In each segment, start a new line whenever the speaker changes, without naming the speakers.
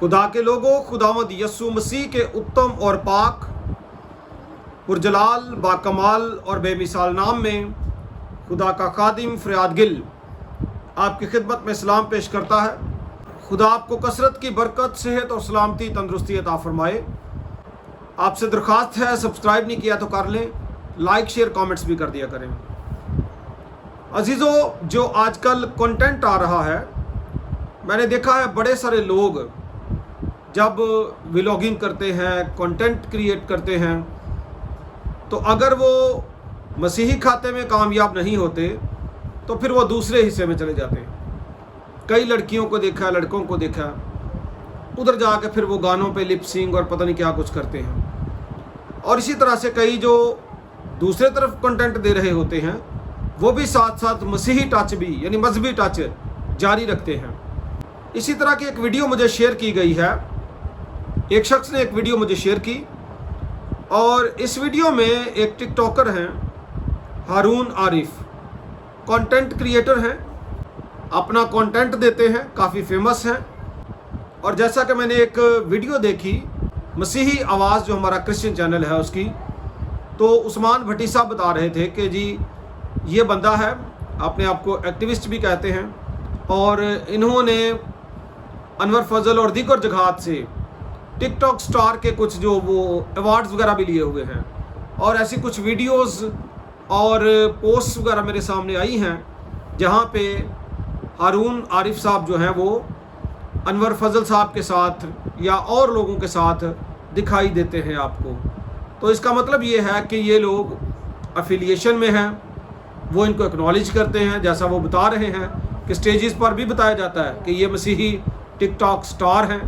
खुदा के लोगों, खुदावंद यस्सु मसीह के उत्तम और पाक पुरजलाल बाकमाल और बेमिसाल नाम में खुदा का खादिम फरियाद गिल आपकी खिदमत में सलाम पेश करता है। खुदा आपको कसरत की बरकत, सेहत और सलामती, तंदुरुस्ती अता फरमाए। आपसे दरख्वास्त है, सब्सक्राइब नहीं किया तो कर लें, लाइक शेयर कमेंट्स भी कर दिया करें। अजीज़ों, जो आजकल कंटेंट आ रहा है, मैंने देखा है बड़े सारे लोग जब व्लॉगिंग करते हैं, कंटेंट क्रिएट करते हैं, तो अगर वो मसीही खाते में कामयाब नहीं होते तो फिर वो दूसरे हिस्से में चले जाते हैं। कई लड़कियों को देखा, लड़कों को देखा, उधर जाके फिर वो गानों पे लिप सिंग और पता नहीं क्या कुछ करते हैं। और इसी तरह से कई जो दूसरे तरफ कंटेंट दे रहे होते हैं वो भी साथ साथ मसीही टच भी यानी मजहबी टच जारी रखते हैं। इसी तरह की एक वीडियो मुझे शेयर की गई है, एक शख्स ने एक वीडियो मुझे शेयर की और इस वीडियो में एक टिकटॉकर हैं हारून आरिफ, कंटेंट क्रिएटर हैं, अपना कंटेंट देते हैं, काफ़ी फेमस हैं। और जैसा कि मैंने एक वीडियो देखी मसीही आवाज़ जो हमारा क्रिश्चियन चैनल है उसकी, तो उस्मान भट्टी साहब बता रहे थे कि जी ये बंदा है, अपने आप को एक्टिविस्ट भी कहते हैं और इन्होंने अनवर फजल और दीगर जगहात से टिकटॉक स्टार के कुछ जो वो अवार्ड्स वगैरह भी लिए हुए हैं। और ऐसी कुछ वीडियोस और पोस्ट वगैरह मेरे सामने आई हैं जहाँ पे हारून आरिफ साहब जो हैं वो अनवर फजल साहब के साथ या और लोगों के साथ दिखाई देते हैं आपको। तो इसका मतलब ये है कि ये लोग अफिलिएशन में हैं, वो इनको एक्नॉलेज करते हैं। जैसा वो बता रहे हैं कि स्टेजेस पर भी बताया जाता है कि ये मसीही टिकटॉक स्टार हैं।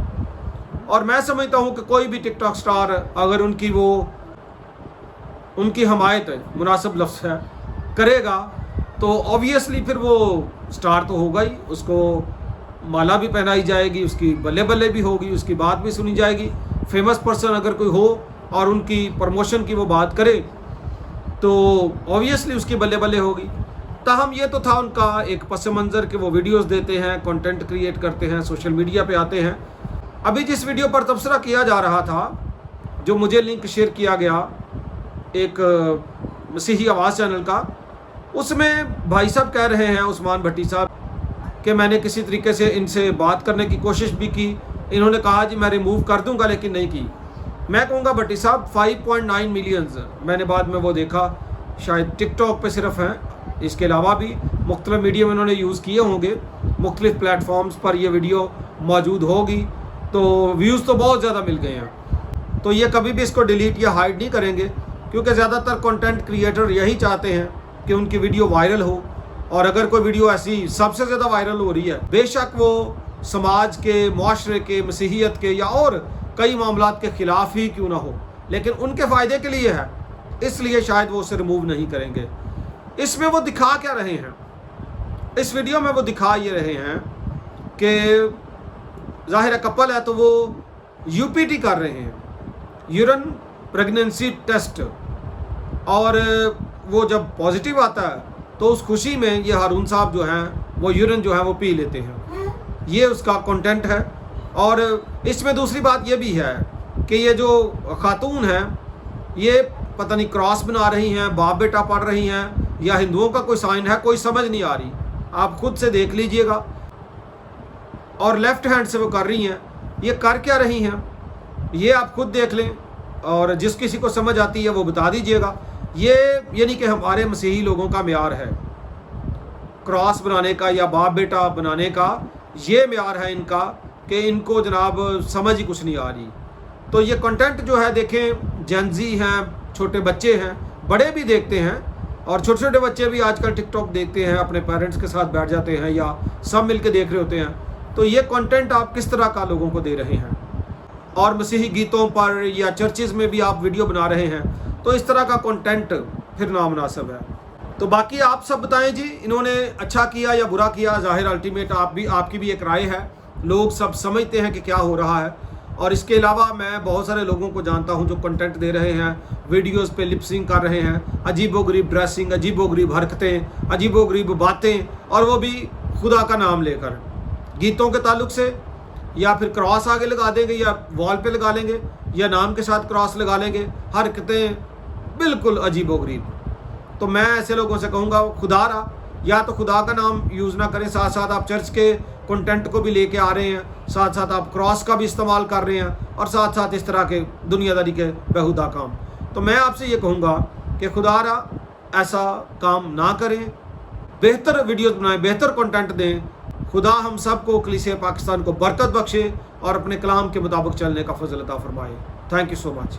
और मैं समझता हूँ कि कोई भी टिकटॉक स्टार अगर उनकी हमायत मुनासिब लफ्ज़ है करेगा तो ऑब्वियसली फिर वो स्टार तो होगा ही, उसको माला भी पहनाई जाएगी, उसकी बल्ले बल्ले भी होगी, उसकी बात भी सुनी जाएगी। फेमस पर्सन अगर कोई हो और उनकी प्रमोशन की वो बात करे तो ऑब्वियसली उसकी बल्ले बल्ले होगी। ताहम ये तो था उनका एक पस मंज़र कि वो वीडियोस देते हैं, कंटेंट क्रिएट करते हैं, सोशल मीडिया पे आते हैं। अभी जिस वीडियो पर तबसरा किया जा रहा था, जो मुझे लिंक शेयर किया गया एक मसीही आवाज़ चैनल का, उसमें भाई साहब कह रहे हैं, उस्मान भट्टी साहब, कि मैंने किसी तरीके से इनसे बात करने की कोशिश भी की, इन्होंने कहा जी मैं रिमूव कर दूंगा, लेकिन नहीं की। मैं कहूँगा भट्टी साहब 5.9 मिलियंस मैंने बाद में वो देखा शायद टिकटॉक पे सिर्फ हैं, इसके अलावा भी मुख्तलिफ मीडिया में उन्होंने यूज़ किए होंगे, मुख्तलिफ प्लेटफॉर्म्स पर ये वीडियो मौजूद होगी, तो व्यूज़ तो बहुत ज़्यादा मिल गए हैं। तो ये कभी भी इसको डिलीट या हाइड नहीं करेंगे, क्योंकि ज़्यादातर कंटेंट क्रिएटर यही चाहते हैं कि उनकी वीडियो वायरल हो। और अगर कोई वीडियो ऐसी सबसे ज़्यादा वायरल हो रही है, बेशक वो समाज के, मुआशरे के, मसीहियत के या और कई मामलात के ख़िलाफ़ ही क्यों ना हो, लेकिन उनके फ़ायदे के लिए है, इसलिए शायद वो उसे रिमूव नहीं करेंगे। इसमें वो दिखा क्या रहे हैं, इस वीडियो में वो दिखा ये रहे हैं कि ज़ाहिर कपल है तो वो यूपीटी कर रहे हैं, यूरिन प्रेगनेंसी टेस्ट, और वो जब पॉजिटिव आता है तो उस खुशी में ये हारून साहब जो हैं वो यूरिन जो है वो पी लेते हैं। ये उसका कंटेंट है। और इसमें दूसरी बात ये भी है कि ये जो खातून हैं ये पता नहीं क्रॉस बना रही हैं, बाप बेटा पढ़ रही हैं या हिंदुओं का कोई साइन है, कोई समझ नहीं आ रही, आप खुद से देख लीजिएगा। और लेफ़्ट हैंड से वो कर रही हैं, ये कर क्या रही हैं ये आप खुद देख लें, और जिस किसी को समझ आती है वो बता दीजिएगा। ये यानी कि हमारे मसीही लोगों का म्यार है क्रॉस बनाने का या बाप बेटा बनाने का, ये म्यार है इनका कि इनको जनाब समझ ही कुछ नहीं आ रही। तो ये कंटेंट जो है देखें, जेनजी हैं, छोटे बच्चे हैं, बड़े भी देखते हैं, और छोटे छोटे बच्चे भी आजकल टिकटॉक देखते हैं, अपने पेरेंट्स के साथ बैठ जाते हैं या सब मिल के देख रहे होते हैं। तो ये कंटेंट आप किस तरह का लोगों को दे रहे हैं, और मसीही गीतों पर या चर्चेज़ में भी आप वीडियो बना रहे हैं, तो इस तरह का कंटेंट फिर नामुनासिब है। तो बाकी आप सब बताएं जी, इन्होंने अच्छा किया या बुरा किया, ज़ाहिर अल्टीमेट आपकी भी एक राय है, लोग सब समझते हैं कि क्या हो रहा है। और इसके अलावा मैं बहुत सारे लोगों को जानता हूं जो कंटेंट दे रहे हैं, वीडियोस पे लिपसिंग कर रहे हैं, अजीबोगरीब ड्रेसिंग, अजीबोगरीब हरकतें, अजीबोगरीब बातें, और वो भी खुदा का नाम लेकर। गीतों के ताल्लुक से یا پھر کراس آگے لگا دیں گے یا وال پہ لگا لیں گے یا نام کے ساتھ کراس لگا لیں گے، حرکتیں بالکل عجیب و غریب۔ تو میں ایسے لوگوں سے کہوں گا خدا را یا تو خدا کا نام یوز نہ کریں، ساتھ ساتھ آپ چرچ کے کنٹینٹ کو بھی لے کے آ رہے ہیں، ساتھ ساتھ آپ کراس کا بھی استعمال کر رہے ہیں، اور ساتھ ساتھ اس طرح کے دنیا داری کے بیہودہ کام۔ تو میں آپ سے یہ کہوں گا کہ خدا را ایسا کام نہ کریں، بہتر ویڈیوز بنائیں، بہتر کنٹینٹ دیں۔ خدا ہم سب کو کلیسیا پاکستان کو برکت بخشے اور اپنے کلام کے مطابق چلنے کا فضل عطا فرمائے۔ Thank you so much.